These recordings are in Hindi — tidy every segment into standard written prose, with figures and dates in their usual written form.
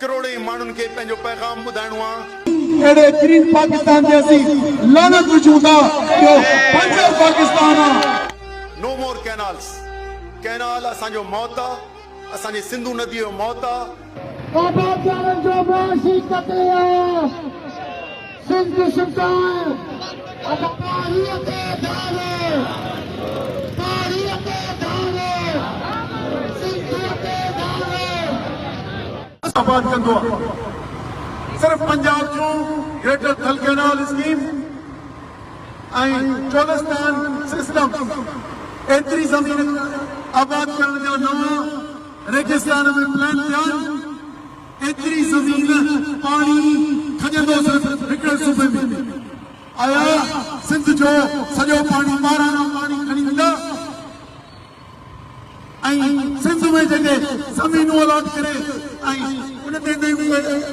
करोड़े माण्हुनि खे पंहिंजो पैगाम ॿुधाइणो आहे। अहिड़े ग्रीन पाकिस्तान ते असीं लानत विझूं था जो पंजर पाकिस्तान आहे। नो मोर कैनाल्स। कैनाल असांजो मौत आहे, असांजी सिंधु नदी जो मौत आहे। आबादगारनि जो मुआशी कटे आहे, सिंध सरकार तारीख़ ते धारे, तारीख़ ते धारे, सिंध ते धारे आबाद कंदो आहे। सिर्फ पंजाब जो ग्रेटर थल कैनाल स्कीम ऐं चोलिस्तान सिस्टम एतिरी ज़मीन आबाद करण जा नवां रेगिस्तान में प्लान थिया, एतिरी ज़मीन पाणी खजंदो सिर्फ हिकिड़े सूबे में। आया सिंध जो सॼो पाणी ॿारहं पाणी खणी वेंदा ऐं सिंध में जेके ज़मीनूं अलॉट करे ऐं उन ते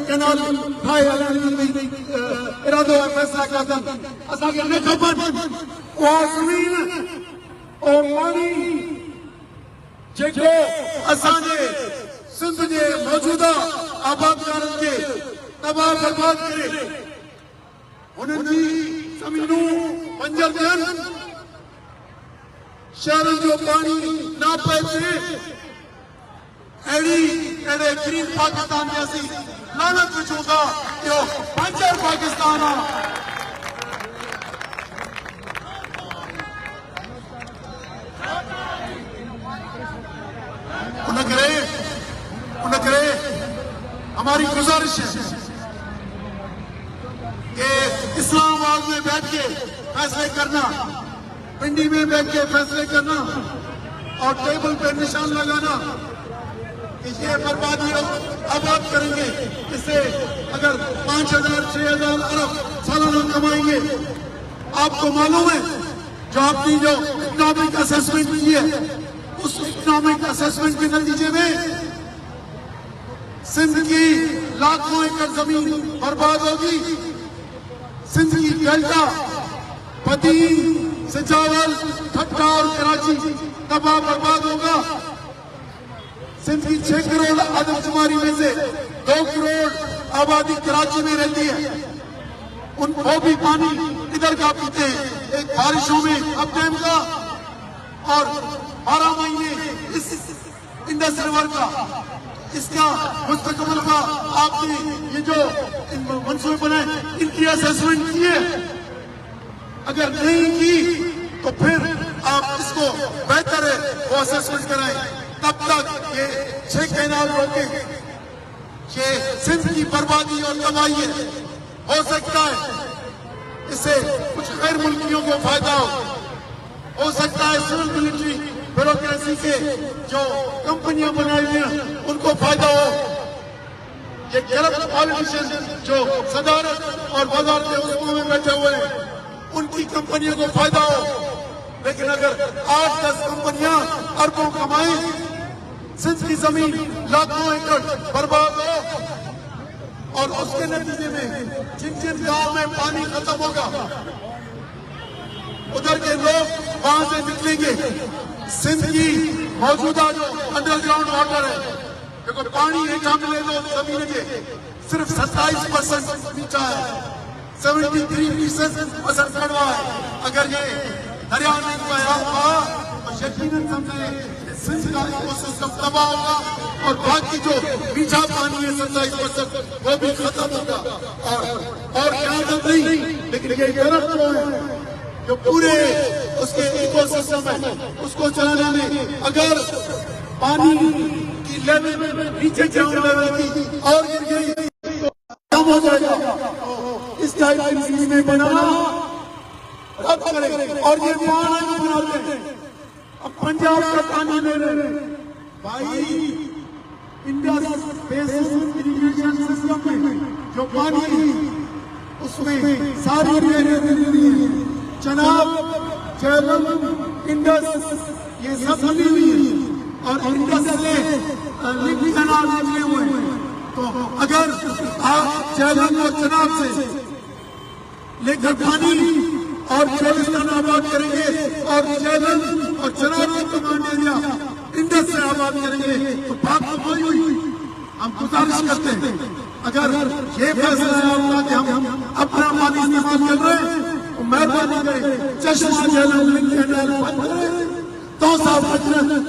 कैनाल ठाहे हलण जी इरादो ऐं फ़ैसिला कया अथनि। असांखे न ख़बर उहा ज़मीन उहो पाणी जेको असांजे सिंध जे मौजूदा आबादकारनि खे तबाह बर्बाद करे उन्हनि जी ज़मीनूं बंजर थियनि, शहरनि जो पाणी न पइजे, अहिड़े ग्रीन पाकिस्तान में असीं लानत विझूं था जो बंजर पाकिस्तान आहे। उन करे हमारी गुजारिश है कि इस्लामाबाद में बैठ के फैसले करना, पिंडी में बैठ के फैसले करना और टेबल पे निशान लगाना कि ये बर्बादी आबाद करेंगे, इससे अगर 5,000 6,000 अरब सालाना कमाएंगे। आपको मालूम है जो आपने जो इकोनॉमिक असेसमेंट की है, उस इकोनॉमिक असेसमेंट के नतीजे में सिंध की लाखों एकड़ जमीन बर्बाद होगी। सिंध की डेल्टा, पदीन, सिंचावल, ठट्टा और कराची तबाह बर्बाद होगा। सिंध की 6 करोड़ आदमशुमारी में से 2 करोड़ आबादी कराची में रहती है। उनको भी पानी इधर का पीते हैं, एक बारिशों में अब डैम का और 12 महीने इस इंडस रिवर का, इसका मुस्तकबिल का आपने ये जो मंसूबे बनाए इनकी असेसमेंट की है। अगर नहीं की तो फिर आप इसको बेहतर है वो असेसमेंट कराएं। तब तक ये 6 कैनाल रोके, ये सिंध की बर्बादी और तबाही है। हो सकता है इससे कुछ गैर मुल्कियों को फायदा हो सकता है सिविल मिलिट्री ब्यूरोक्रेसी से जो कंपनियां बनाई हुई हैं उनको फायदा हो। ये करप्ट पॉलिटिशियन जो सदारत और वजारत उस्मा में बैठे हुए हैं उनकी कंपनियों को फायदा हो। लेकिन अगर 8-10 कंपनियां अरबों कमाएं, सिंध की जमीन लाखों एकड़ बर्बाद हो और उसके नतीजे में जिन जिन गांव में पानी खत्म होगा उधर के लोग वहां से निकलेंगे। सिंध की मौजूदा जो अंडरग्राउंड वाटर है, देखो पानी हेठा मिले तो जमीन के सिर्फ 27% नीचा है, 73% कड़वा है। अगर ये दरिया नहीं बहा तो यकीनन समझे सिंध का इकोसिस्टम तबाह होगा और बाकी जो मीठा पानी है 27% वो भी खत्म होगा। और क्या नहीं, लेकिन ये गलत है जो पूरे उसके इकोसिस्टम है उसको चलाने में अगर पानी की लेवल नीचे ग्राउंड लेवल की और गिर गई तो कम हो जाएगा। इस टाइप की स्कीमें बनाना रद्द करें और ये पानी बनाते हैं। अब पंजाब का पानी ले रहे भाई, इंडस बेसिन इरिगेशन सिस्टम में जो पानी उसमें सारी चनाब, झेलम, इंडस ये सब मिली हुई है और इंडस से लिंक कैनाल निकले हुए हैं। तो अगर आप झेलम और चनाब से लेकर पानी और चोलिस्तान आबाद करेंगे और झेलम और चनाब की कमांड एरिया इंडस से आबाद करेंगे तो बात तो वही हुई। हम गुजारिश करते हैं अगर ये फैसला है आपका कि हम अपना पानी इस्तेमाल कर रहे हैं तो मेहरबानी करें चश्मा कैनाल लिंक कैनाल बंद करें, तौसा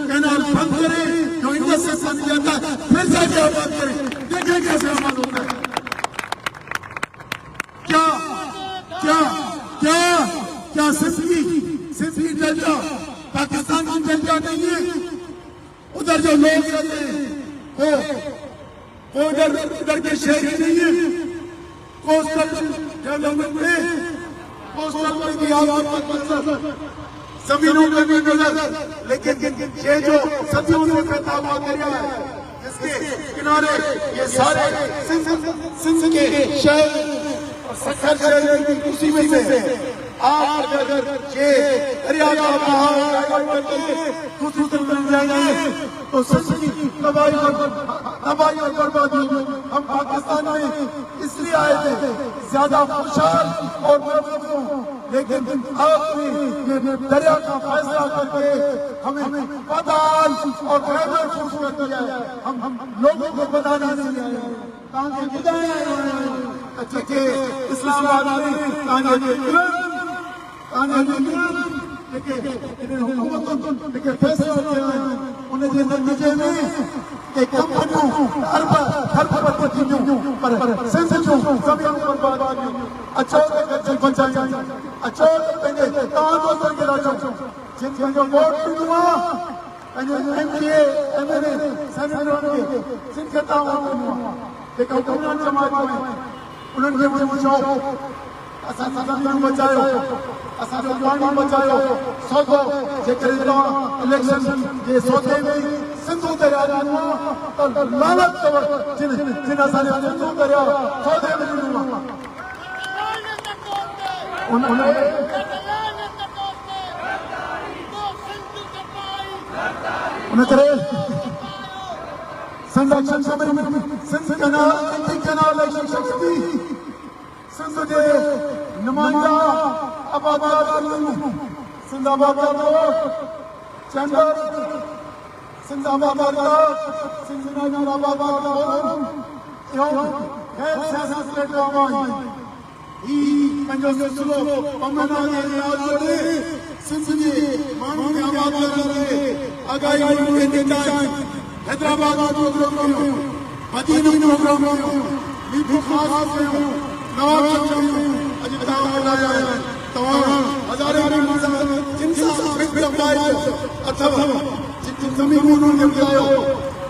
कैनाल बंद करें, जो इंडस से पानी जाता है फिर जाके आबाद करें, देखें कैसे आबाद होता है। क्या क्या क्या क्या सिंधी डेल्टा पाकिस्तान की डेल्टा नहीं है? उधर जो लोग रहते हैं वो इधर के शहरी नहीं है। कोस्टल डेवलपमेंट में कोस्टल की आवाज जमीनों में भी नजर, लेकिन ये जो सदियों से पैदा हुआ दरिया है जिसके किनारे ये सारे सिंध के शहर उसी में से आप अगर ये दरिया का बहाव दूसरी तरफ मिल जाएंगे तो सिंध की तबाही और बर्बादी। हम पाकिस्तान में इसलिए आए थे ज्यादा खुशहाल और मजबूत हों, लेकिन आपने ये दरिया का फैसला करके हमें पताल और खैबर खुश कर दिया है। हम लोगों को बताना नहीं आए, ताकि अच्छा के इस्लामाबाद में लेकिन फैसला उन्हें नतीजे में कंपनियों पर सिंध जो जमीन बर्बाद अच्छा बचाए अच्छा तव्हां के राजो जिन जो वोट ॾिनो आहे एमपीए एमएलए सेनेटर खे सिंध खे तव्हां वोट ॾिनो आहे जेका हुकमरान जमात में उन्हनि खे चओ असां ज़मीन बचायो, असांजो पाणी बचायो, सौदो जेकॾहिं तव्हां इलेक्शन जे सौदे में सिंधु दरिया ॾिनो आहे त लानत अथव जिन असांजे सिंधु दरिया सौदे में ॾिनो आहे। उन करे संरक्षण सिंध कैनाल इलेक्शन शक्ति सिंध जे नुमाइंदा आबाद सिंध आबाद चैंबर सिंध आबाद सिंध आबाद इहो गैर सियासी प्लेटफॉर्म आहे। ही पंहिंजो सिलसिलो पमना जे नाल जोड़े सिंध जे माण्हुनि खे आबाद करण जे आगाही ॾींदा आहिनि। हैदराबाद में प्रोग्राम मदीना में प्रोग्राम मीठो ख़ास कयूं नवाब अॼु तव्हां तव्हां हज़ारे जिन सां अथव जिन ज़मीनूं खे ॿुधायो,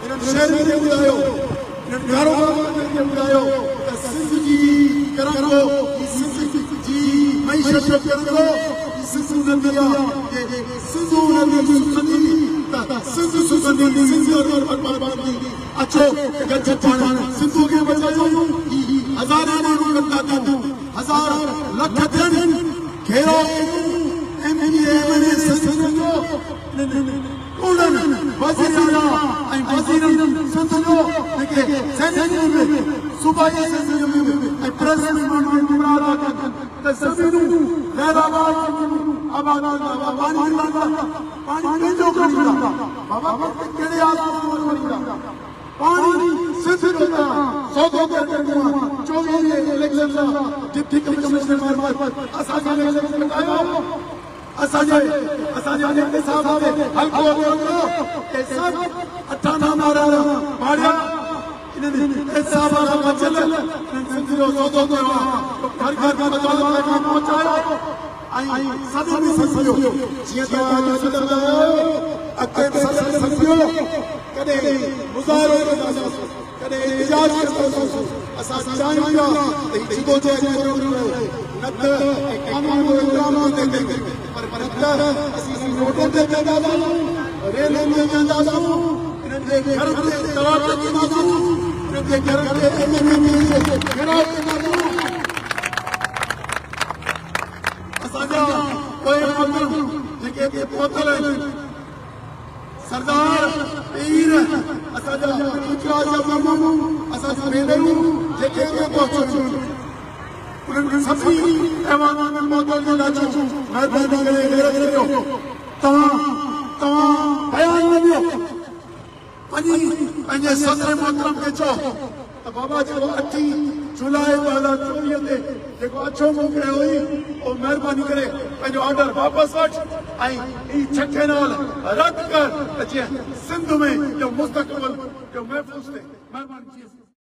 इन्हनि शहरनि खे ॿुधायो, इन्हनि कारोबारनि खे ॿुधायो त सिंध जी करंदो सिंध जी मईशत करंदो सिंध नदी आहे सिंधु नदी सुखंदी सिंध सुखंदी सिंध बर्बादी अचो गॾु पाण सिंधु खे बचायो। हज़ारे माण्हू कंदा तूं हज़ार लख थियनि घेरो एमपीए एमएलए सिंध जो उन्हनि वज़ीर आला ऐं वज़ीरनि सिंध जो जेके सेनेटरी में सूबाई असेंबली में ऐं प्रेस में माण्हू गुमराह था कनि त ज़मीनूं गैर आबाद पाणी पंहिंजो खणींदा बाबा कहिड़े आज़ाद वञींदा पाणी सिंध जो सौदो करे 24 इलेक्शन जा डिप्टी कमिश्नर मार्फत असांखे इलेक्शन करायो। असांजे हिसाब में हल्को के सब 98 मारा भाड़िया इन्हनि हिसाब सां बचल सिंध जो सौदो कयो, घर घर पैगाम पहुचायो ऐं सभिनी सम्झो जीअं तव्हां सदन आहियो अॻिते सम्झो कॾहिं मुज़ाहिरो कंदासीं कॾहिं इजाज़ कंदासीं। असां चाहियूं था त हीउ जुदो जहिड़ो प्रोग्राम न त कानून जो इल्ज़ाम कंदे पर न असीं रोडनि ते वेंदासीं, रेलनि में वेंदासीं, इन्हनि जे घर ते तवाफ़ कंदासीं, इन्हनि जे घर ते एमएलए घेराव कंदासीं। असांजा पोइ माण्हू जेके पहुतल आहिनि सरदार पीर असांजा गुजरात माण्हू असांजूं भेनरूं जेके पहुचूं उन्हनि सभिनी अहवान मौजूद लाइ महिरबानी करे हिदायत करियो। तव्हां बयान न ॾियो, पंहिंजी पंहिंजे सदर मोहतरम खे चओ त बाबा जेको 8 जुलाई 2024 ते जेको अछो मोकिलियो हुई उहो महिरबानी करे पंहिंजो ऑर्डर वापसि वठ ऐं ही 6 कैनाल रद्द कर त जीअं सिंध में जो मुस्तक़बिल जो महफ़ूज़ थिए। महिरबानी।